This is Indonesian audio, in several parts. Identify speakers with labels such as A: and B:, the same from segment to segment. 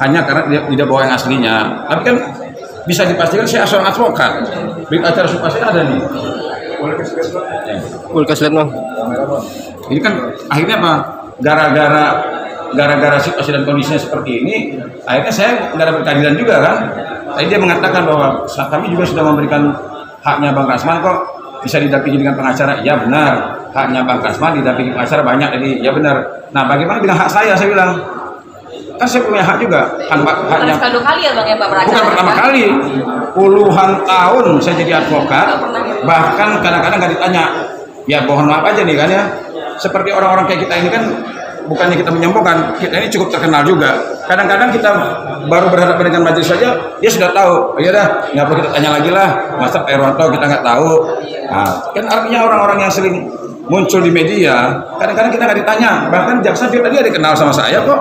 A: hanya karena tidak bawa yang aslinya. Tapi kan bisa dipastikan saya seorang advokat. Berita acara supaya ada nih.
B: Kulkas lihat bang.
A: Ini kan akhirnya apa? Gara-gara situasi dan kondisinya seperti ini, akhirnya saya nggak dapat keadilan juga kan. Tadi dia mengatakan bahwa kami juga sudah memberikan haknya Bang Rasman kok bisa didampingi dengan pengacara. Iya benar, haknya Bang Rasman didampingi pengacara banyak tadi. Iya benar. Nah bagaimana dengan hak saya bilang? Kan saya punya hak juga. Haknya.
C: Bukan kali ya Bang ya Pak Pengacara?
A: Bukan pertama kali. Puluhan tahun saya jadi advokat, bahkan kadang-kadang nggak ditanya. Ya mohon maaf aja nih kan ya. Seperti orang-orang kayak kita ini kan, bukannya kita menyombongkan, kita ini cukup terkenal juga. Kadang-kadang kita baru berhadapan dengan majelis saja, dia sudah tahu. Oh, iya dah, nggak perlu kita tanya lagi lah. Masa Pak Irwanto kita nggak tahu. Nah, kan artinya orang-orang yang sering muncul di media, kadang-kadang kita nggak ditanya. Bahkan jaksa dia tadi ada kenal sama saya kok,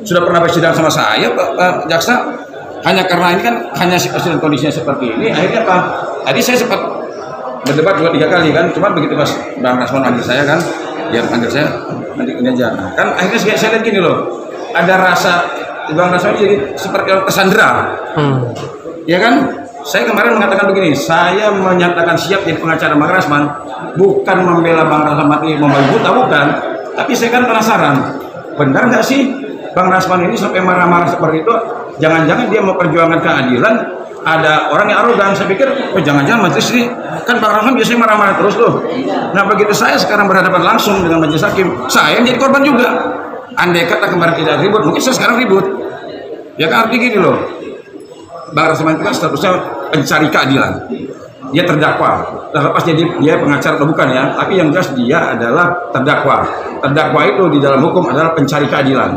A: sudah pernah bersidang sama saya, Pak jaksa. Hanya karena ini kan hanya situasi dan kondisinya seperti ini, akhirnya apa? Tadi saya sempat berdebat 2-3 kali kan, cuma begitu pas Bang Rasman panggil saya kan, dia panggil saya nanti ini aja. Nah, kan akhirnya saya lihat gini loh, ada rasa Bang Rasman jadi seperti orang kesandera, ya kan? Saya kemarin mengatakan begini, saya menyatakan siap jadi pengacara Bang Rasman, bukan membela Bang Rasman mati membabi buta, bukan. Tapi saya kan penasaran, benar nggak sih Bang Rasman ini sampai marah-marah seperti itu? Jangan-jangan dia mau perjuangan keadilan, ada orang yang arogan. Saya pikir, oh jangan-jangan majelis ini, kan Bang Rasman biasanya marah-marah terus tuh. Nah begitu saya sekarang berhadapan langsung dengan majelis hakim, saya yang jadi korban juga. Andai kata kemarin tidak ribut, mungkin saya sekarang ribut. Ya kan artinya gini loh, Bang Rasman itu kan statusnya pencari keadilan. Dia terdakwa, terlepas dia pengacara atau bukan ya, tapi yang jelas dia adalah terdakwa. Terdakwa itu di dalam hukum adalah pencari keadilan.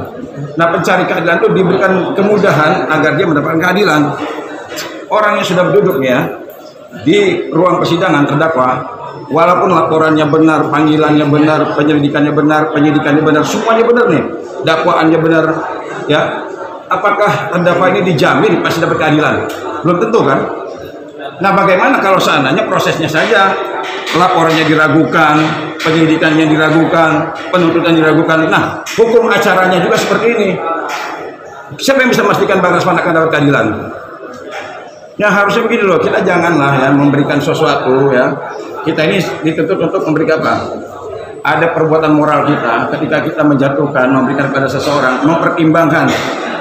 A: Nah pencari keadilan itu diberikan kemudahan agar dia mendapatkan keadilan. Orang yang sudah duduk ya di ruang persidangan terdakwa, walaupun laporannya benar, panggilannya benar, penyelidikannya benar, penyidikannya benar, semuanya benar nih, dakwaannya benar, ya, apakah terdakwa ini dijamin pasti dapat keadilan? Belum tentu kan? Nah bagaimana kalau seandainya prosesnya saja, laporannya diragukan, penyidikannya diragukan, penuntutan diragukan, nah hukum acaranya juga seperti ini. Siapa yang bisa memastikan Bang Rasman akan dapat keadilan? Ya harusnya begini loh, kita janganlah ya memberikan sesuatu ya. Kita ini dituntut untuk memberikan apa? Ada perbuatan moral kita ketika kita menjatuhkan, memberikan kepada seseorang, mempertimbangkan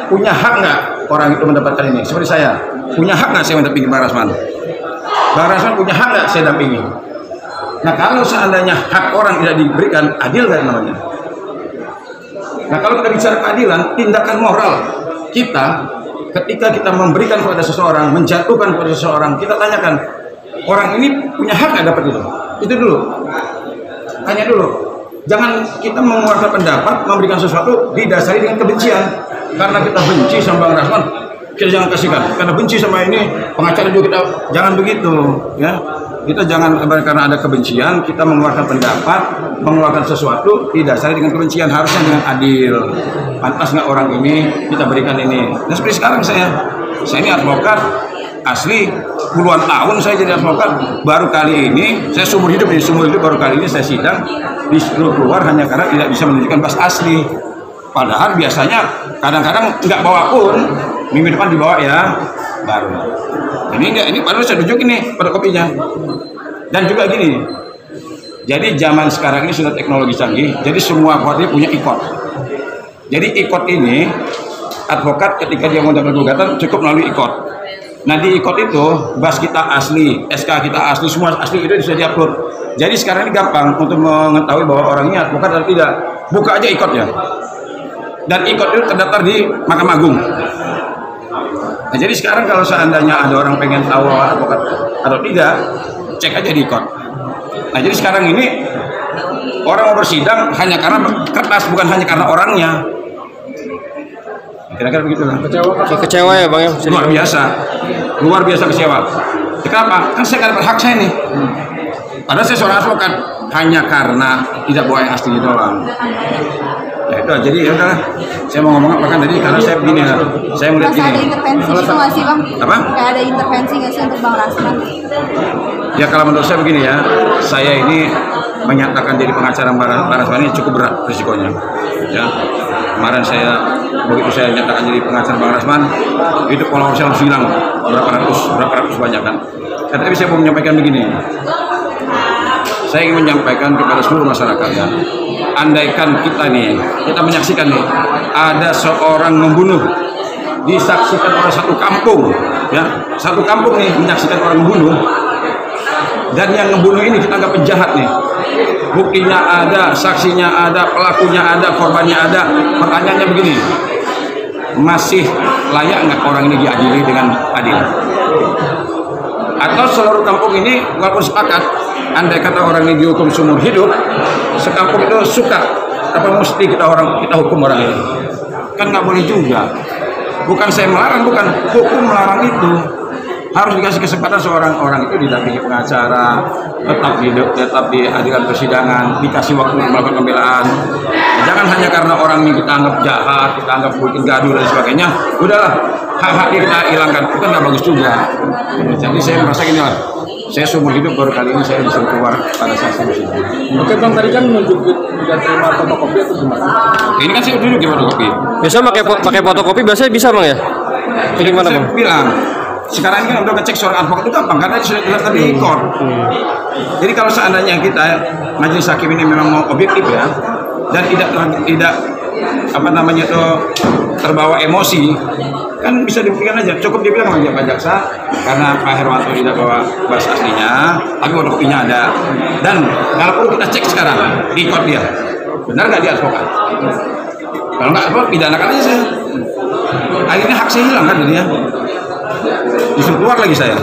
A: punya hak nggak orang itu mendapatkan ini. Seperti saya, punya hak nggak saya mendampingi Bang Rasman? Bang Rasman punya hak nggak saya dampingi? Nah kalau seandainya hak orang tidak diberikan, adil nggak namanya? Nah kalau kita bicara keadilan, tindakan moral kita ketika kita memberikan kepada seseorang, menjatuhkan kepada seseorang, kita tanyakan, orang ini punya hak nggak dapat itu? Itu dulu. Tanya dulu. Jangan kita mengeluarkan pendapat, memberikan sesuatu didasari dengan kebencian. Karena kita benci sama Bang Rasman, kita jangan kasihkan. Karena benci sama ini, pengacara juga kita, jangan begitu. Ya, kita jangan karena ada kebencian, kita mengeluarkan pendapat, mengeluarkan sesuatu didasari dengan kebencian. Harusnya dengan adil. Pantas nggak orang ini kita berikan ini. Nah seperti sekarang saya ini advokat asli, puluhan tahun saya jadi advokat. Baru kali ini saya seumur hidup baru kali ini saya sidang disuruh keluar hanya karena tidak bisa menunjukkan pas asli. Padahal biasanya kadang-kadang nggak bawa pun, minggu depan dibawa ya baru. Ini baru saya tunjukin nih fotokopinya. Dan juga gini, jadi zaman sekarang ini sudah teknologi canggih, jadi semua partai punya ikot. Jadi ikot ini, advokat ketika dia mau dapat gugatan cukup melalui ikot. Nah di ikot itu, bas kita asli, SK kita asli, semua asli itu bisa diupload. Jadi sekarang ini gampang untuk mengetahui bahwa orangnya advokat atau tidak. Buka aja ikotnya. Dan ikot itu terdaftar di Mahkamah Agung. Nah jadi sekarang kalau seandainya ada orang pengen tahu advokat atau tidak, cek aja di ikot. Nah jadi sekarang ini orang mau bersidang hanya karena kertas, bukan hanya karena orangnya. Kira-kira begitu lah.
B: Kecewa ya Bang ya?
A: Luar biasa kecewa. Kenapa? Kan saya kan berhak saya nih. Padahal saya seorang advokat, hanya karena tidak bawa yang asli doang. Ya itu, jadi ya udah. Saya mau ngomong apa kan tadi? Karena saya begini lah. Saya melihat gini.
C: Ada intervensi itu nggak sih Bang?
A: Apa?
C: Kayak ada intervensi nggak sih untuk Bang Rasman?
A: Ya kalau menurut saya begini ya, saya ini menyatakan jadi pengacara Bang Rasman ini cukup berat risikonya. Ya, kemarin saya begitu saya nyatakan jadi pengacara Bang Rasman, itu follower saya langsung hilang berapa ratus banyak kan. Tapi saya mau menyampaikan begini, saya ingin menyampaikan kepada seluruh masyarakat ya, andaikan kita menyaksikan nih, ada seorang membunuh, disaksikan oleh satu kampung, ya, satu kampung nih menyaksikan orang membunuh, dan yang membunuh ini kita anggap penjahat nih, buktinya ada, saksinya ada, pelakunya ada, korbannya ada. Pertanyaannya begini, masih layak nggak orang ini diadili dengan adil? Atau seluruh kampung ini walaupun sepakat, andai kata orang ini dihukum seumur hidup, sekampung itu suka, apa mesti kita hukum orang ini? Kan nggak boleh juga. Bukan saya melarang, bukan hukum melarang itu. Harus dikasih kesempatan seorang orang itu didampingi pengacara, tetap dihadirkan persidangan, dikasih waktu untuk melakukan pembelaan. Jangan hanya karena orang ini kita anggap jahat, kita anggap bikin gaduh dan sebagainya, udahlah hak-hak kita hilangkan, itu kan nggak bagus juga. Jadi saya merasa gini lah, saya seumur hidup baru kali ini saya bisa keluar pada saat ini.
B: Oke Bang, tadi kan menunjuk tidak terima fotokopi atau gimana?
A: Ini kan saya duduk di fotokopi.
D: Biasa pakai fotokopi biasanya bisa Bang ya? Bagaimana Bang?
A: Saya bilang, sekarang ini kan udah ngecek seorang advokat itu gampang karena sudah dilihat di court. Jadi kalau seandainya kita majelis hakim ini memang mau objektif ya, dan tidak apa namanya itu terbawa emosi, kan bisa dibuktikan aja. Cukup dibilang sama Pak Jaksa karena Pak Herwanto tidak bawa bahasa aslinya, tapi fotokopinya ada. Dan kalau perlu kita cek sekarang di court dia, benar nggak dia advokat? Kalau nggak advokat pidanakan aja saya. Akhirnya hak saya hilang kan jadinya. Disuruh keluar lagi saya.